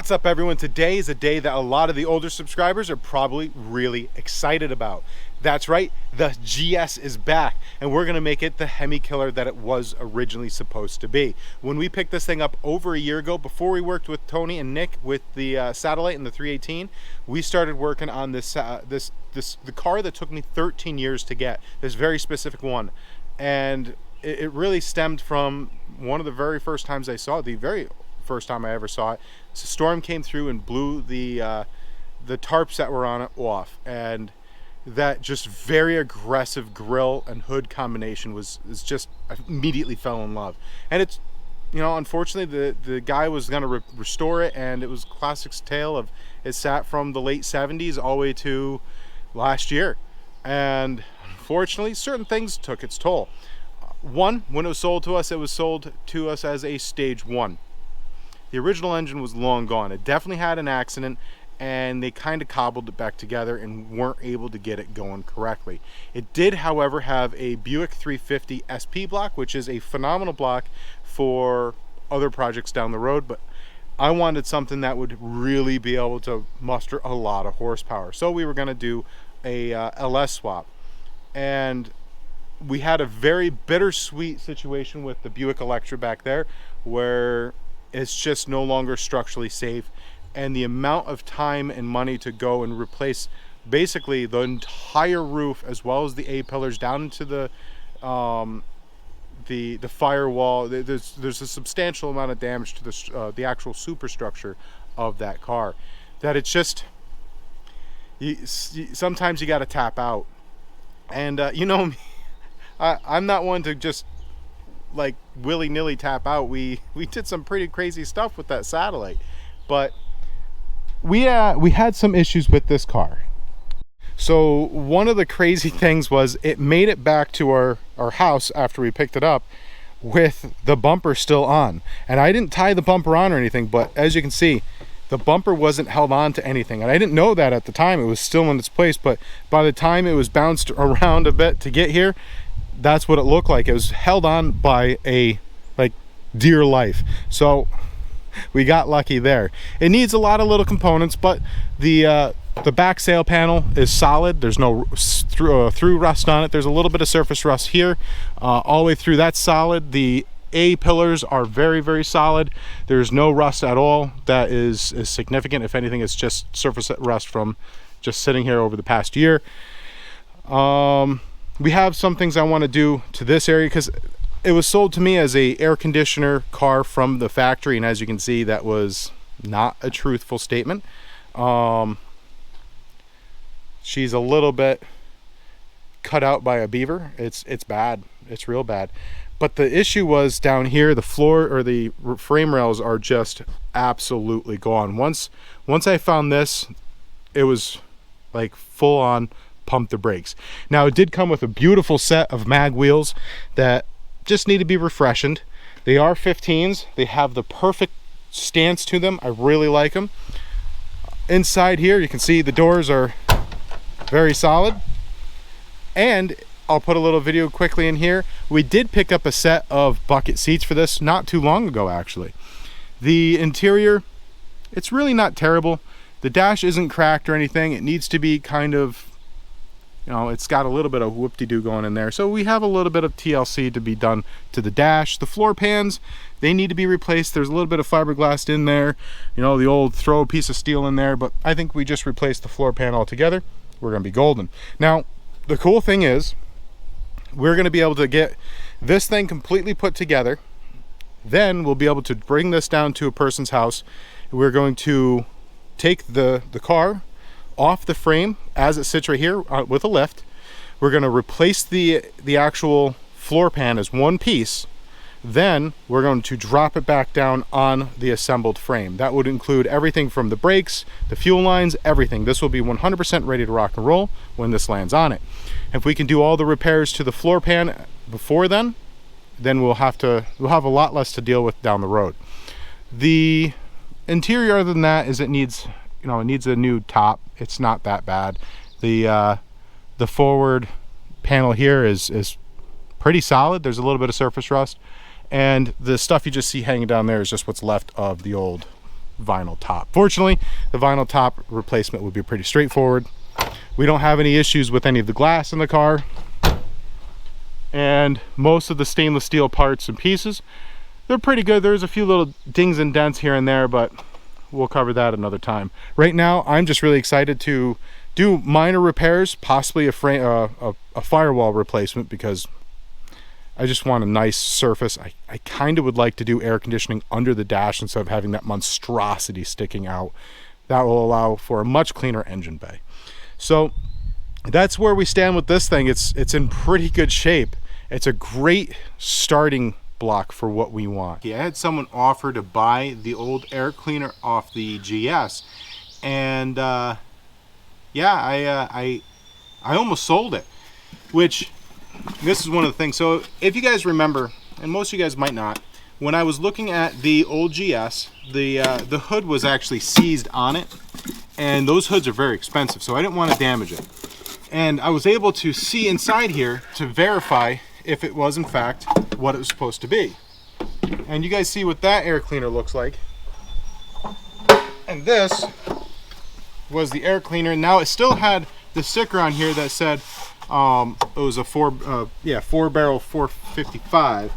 What's up, everyone? Today is a day that a lot of the older subscribers are probably really excited about. That's right, the GS is back, and we're gonna make it the Hemi killer that it was originally supposed to be. When we picked this thing up over a year ago, before we worked with Tony and Nick with the Satellite and the 318, we started working on the car that took me 13 years to get, this very specific one. And it really stemmed from one of the very first times I saw it, the very first time I ever saw it. So a storm came through and blew the tarps that were on it off, and that just very aggressive grille and hood combination was just, I immediately fell in love. And it's, you know, unfortunately the guy was going to restore it, and it was classic's tale of it sat from the late 70s all the way to last year, and unfortunately certain things took its toll. One, when it was sold to us, it was sold to us as a stage 1. The original engine was long gone. It definitely had an accident, and they kind of cobbled it back together and weren't able to get it going correctly. It did, however, have a Buick 350 SP block, which is a phenomenal block for other projects down the road, but I wanted something that would really be able to muster a lot of horsepower. So we were going to do a LS swap, and we had a very bittersweet situation with the Buick Electra back there, where it's just no longer structurally safe, and the amount of time and money to go and replace basically the entire roof as well as the A-pillars down into the firewall, there's a substantial amount of damage to the actual superstructure of that car, that it's just sometimes you got to tap out. And you know me, I'm not one to just like willy-nilly tap out. We did some pretty crazy stuff with that Satellite, but we had some issues with this car. So one of the crazy things was it made it back to our house after we picked it up with the bumper still on, and I didn't tie the bumper on or anything, but as you can see, the bumper wasn't held on to anything, and I didn't know that at the time. It was still in its place, but by the time it was bounced around a bit to get here, that's what it looked like. It was held on by a like dear life. So we got lucky there. It needs a lot of little components, but the back sail panel is solid. There's no through rust on it. There's a little bit of surface rust here, all the way through. That's solid. The A pillars are very, very solid. There's no rust at all that is significant. If anything, it's just surface rust from just sitting here over the past year. We have some things I want to do to this area, because it was sold to me as a air conditioner car from the factory, and as you can see, that was not a truthful statement. She's a little bit cut out by a beaver. It's bad. It's real bad. But the issue was down here, the floor or the frame rails are just absolutely gone. Once I found this, it was like full on pump the brakes. Now, it did come with a beautiful set of mag wheels that just need to be refreshed. They are 15s. They have the perfect stance to them. I really like them. Inside here, you can see the doors are very solid. And I'll put a little video quickly in here. We did pick up a set of bucket seats for this not too long ago, actually. The interior, it's really not terrible. The dash isn't cracked or anything. It needs to be kind of, you know, it's got a little bit of whoop-de-doo going in there. So we have a little bit of TLC to be done to the dash. The floor pans, they need to be replaced. There's a little bit of fiberglass in there. You know, the old throw a piece of steel in there, but I think we just replaced the floor pan altogether. We're gonna be golden. Now, the cool thing is, we're gonna be able to get this thing completely put together. Then we'll be able to bring this down to a person's house. We're going to take the car off the frame as it sits right here with a lift. We're going to replace the actual floor pan as one piece. Then we're going to drop it back down on the assembled frame. That would include everything from the brakes, the fuel lines, everything. This will be 100% ready to rock and roll when this lands on it. If we can do all the repairs to the floor pan before then we'll have a lot less to deal with down the road. The interior, other than that, is it needs a new top. It's not that bad. The forward panel here is pretty solid. There's a little bit of surface rust, and the stuff you just see hanging down there is just what's left of the old vinyl top. Fortunately, the vinyl top replacement would be pretty straightforward. We don't have any issues with any of the glass in the car, and most of the stainless steel parts and pieces, they're pretty good. There's a few little dings and dents here and there, but we'll cover that another time. Right now, I'm just really excited to do minor repairs, possibly a firewall replacement, because I just want a nice surface. I kind of would like to do air conditioning under the dash instead of having that monstrosity sticking out. That will allow for a much cleaner engine bay. So that's where we stand with this thing. It's in pretty good shape. It's a great starting block for what we want. Yeah, I had someone offer to buy the old air cleaner off the GS, and yeah, I almost sold it, which this is one of the things. So if you guys remember, and most of you guys might not, when I was looking at the old GS, the hood was actually seized on it, and those hoods are very expensive, so I didn't want to damage it. And I was able to see inside here to verify if it was in fact what it was supposed to be. And you guys see what that air cleaner looks like. And this was the air cleaner. Now it still had the sticker on here that said it was a four barrel 455,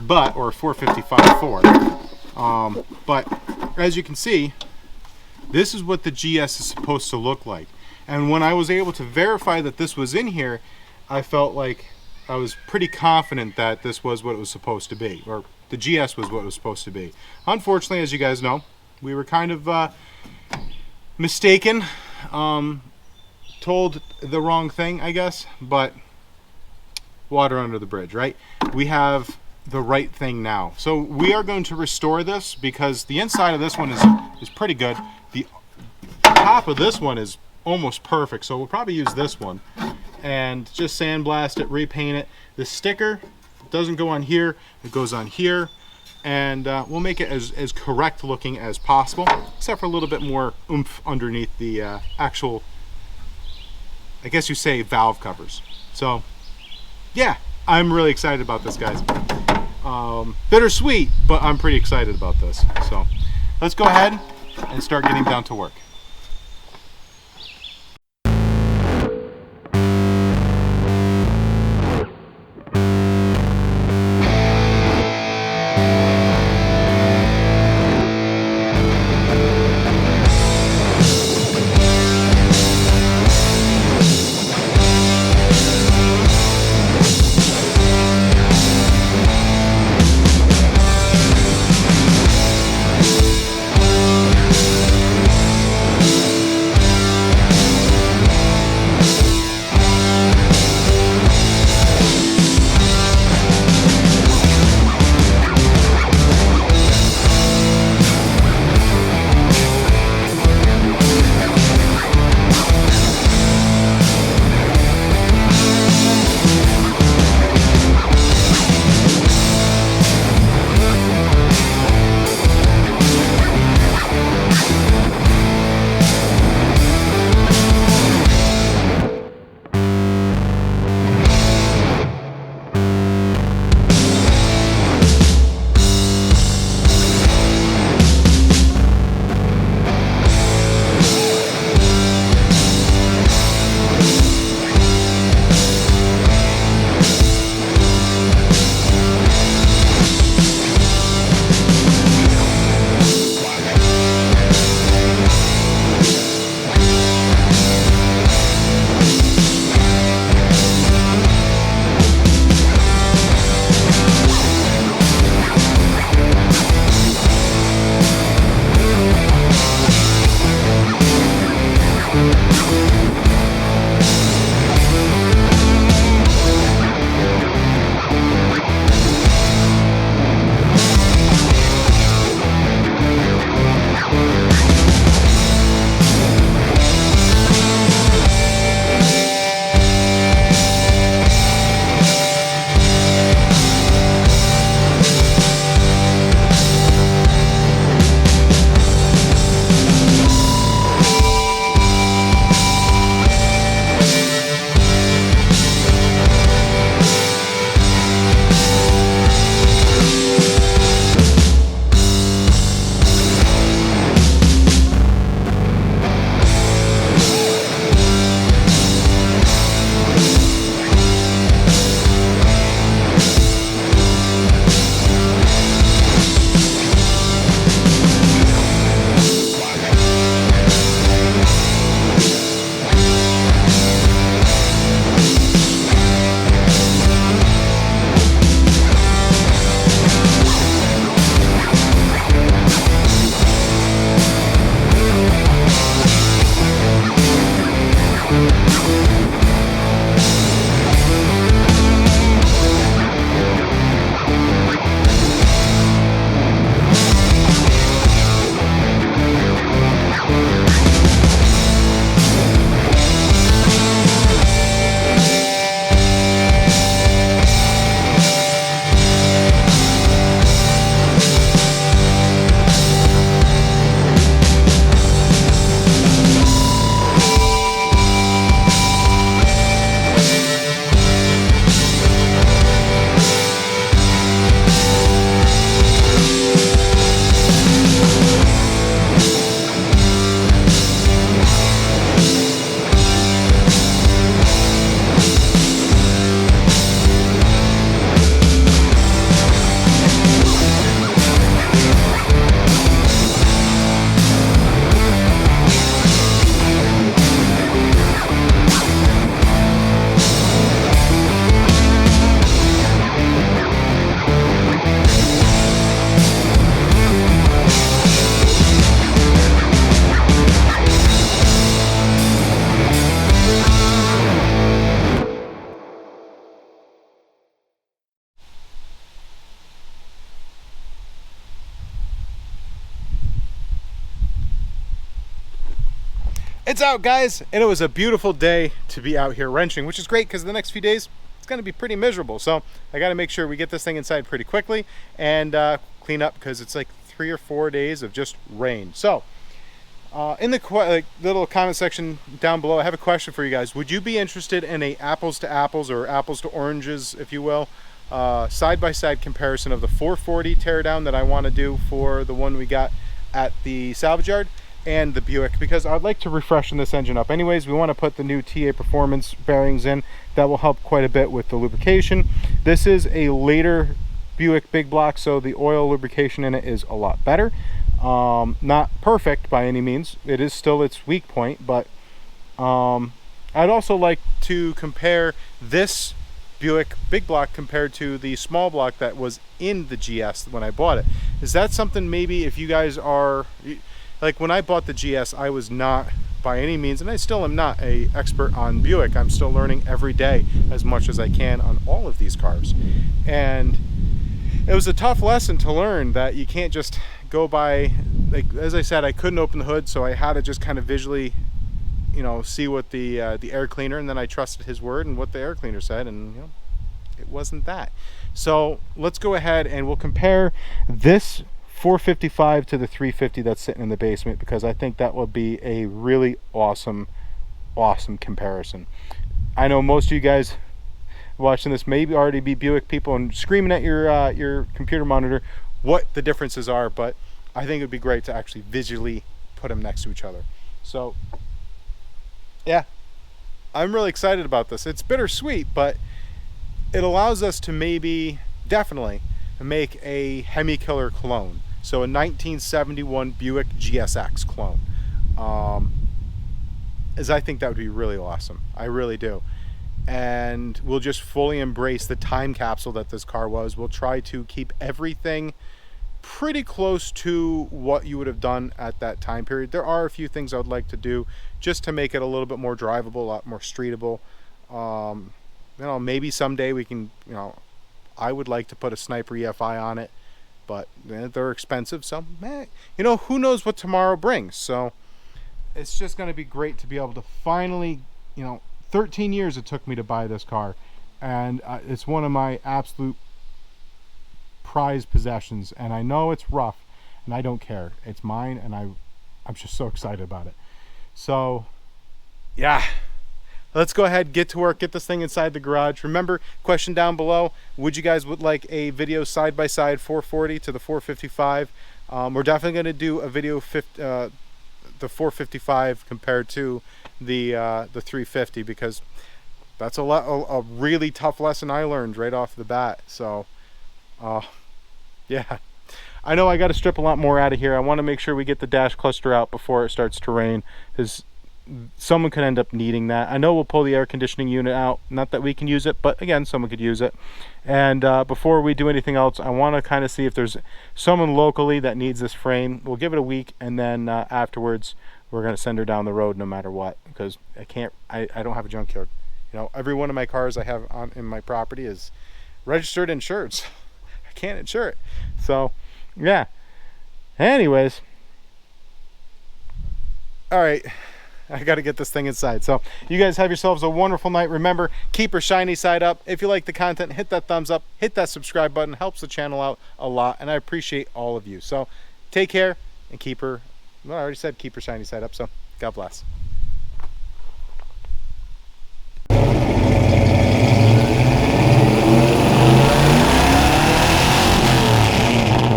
but, or 455-4. But as you can see, this is what the GS is supposed to look like. And when I was able to verify that this was in here, I felt like I was pretty confident that this was what it was supposed to be, or the GS was what it was supposed to be. Unfortunately, as you guys know, we were kind of mistaken, told the wrong thing, I guess, but water under the bridge, right? We have the right thing now. So we are going to restore this, because the inside of this one is pretty good. The top of this one is almost perfect, so we'll probably use this one and just sandblast it, repaint it. The sticker doesn't go on here, it goes on here, and we'll make it as correct looking as possible, except for a little bit more oomph underneath the actual, I guess you say, valve covers. So yeah, I'm really excited about this, guys. Bittersweet, but I'm pretty excited about this. So let's go ahead and start getting down to work. It's out, guys, and it was a beautiful day to be out here wrenching, which is great because the next few days it's going to be pretty miserable. So I got to make sure we get this thing inside pretty quickly and clean up because it's like 3 or 4 days of just rain. So in the little comment section down below, I have a question for you guys. Would you be interested in a apples to apples or apples to oranges, if you will, side-by-side comparison of the 440 teardown that I want to do for the one we got at the salvage yard and the Buick, because I'd like to refreshen this engine up. Anyways, we want to put the new TA Performance bearings in. That will help quite a bit with the lubrication. This is a later Buick big block, so the oil lubrication in it is a lot better. Not perfect by any means. It is still its weak point, but I'd also like to compare this Buick big block compared to the small block that was in the GS when I bought it. Is that something maybe if you guys are... Like when I bought the GS, I was not by any means, and I still am not an expert on Buick. I'm still learning every day as much as I can on all of these cars. And it was a tough lesson to learn that you can't just go by, like as I said, I couldn't open the hood, so I had to just kind of visually, you know, see what the air cleaner, and then I trusted his word and what the air cleaner said, and you know, it wasn't that. So let's go ahead and we'll compare this 455 to the 350 that's sitting in the basement, because I think that would be a really awesome comparison. I know most of you guys watching this maybe already be Buick people and screaming at your computer monitor what the differences are, but I think it would be great to actually visually put them next to each other. So yeah, I'm really excited about this. It's bittersweet, but it allows us to maybe definitely make a Hemi Killer clone. So a 1971 Buick GSX clone. As I think that would be really awesome. I really do. And we'll just fully embrace the time capsule that this car was. We'll try to keep everything pretty close to what you would have done at that time period. There are a few things I would like to do just to make it a little bit more drivable, a lot more streetable. You know, maybe someday we can, you know, I would like to put a Sniper EFI on it, but they're expensive, so you know, who knows what tomorrow brings. So it's just going to be great to be able to finally, you know, 13 years it took me to buy this car, and it's one of my absolute prized possessions, and I know it's rough, and I don't care. It's mine, and I'm just so excited about it. So yeah, let's go ahead, get to work, get this thing inside the garage. Remember, question down below, would you guys would like a video side-by-side 440 to the 455? We're definitely going to do a video the 455 compared to the 350, because that's a really tough lesson I learned right off the bat. So yeah, I know I got to strip a lot more out of here. I want to make sure we get the dash cluster out before it starts to rain, because someone could end up needing that. I know we'll pull the air conditioning unit out, not that we can use it, but again, someone could use it. And before we do anything else, I want to kind of see if there's someone locally that needs this frame. We'll give it a week, and then afterwards we're going to send her down the road no matter what, because I don't have a junkyard. You know, every one of my cars I have in my property is registered and insured, so I can't insure it. So yeah, anyways, all right, I got to get this thing inside. So you guys have yourselves a wonderful night. Remember, keep her shiny side up. If you like the content, hit that thumbs up, hit that subscribe button. Helps the channel out a lot, and I appreciate all of you. So take care and keep her, well, I already said keep her shiny side up, so God bless.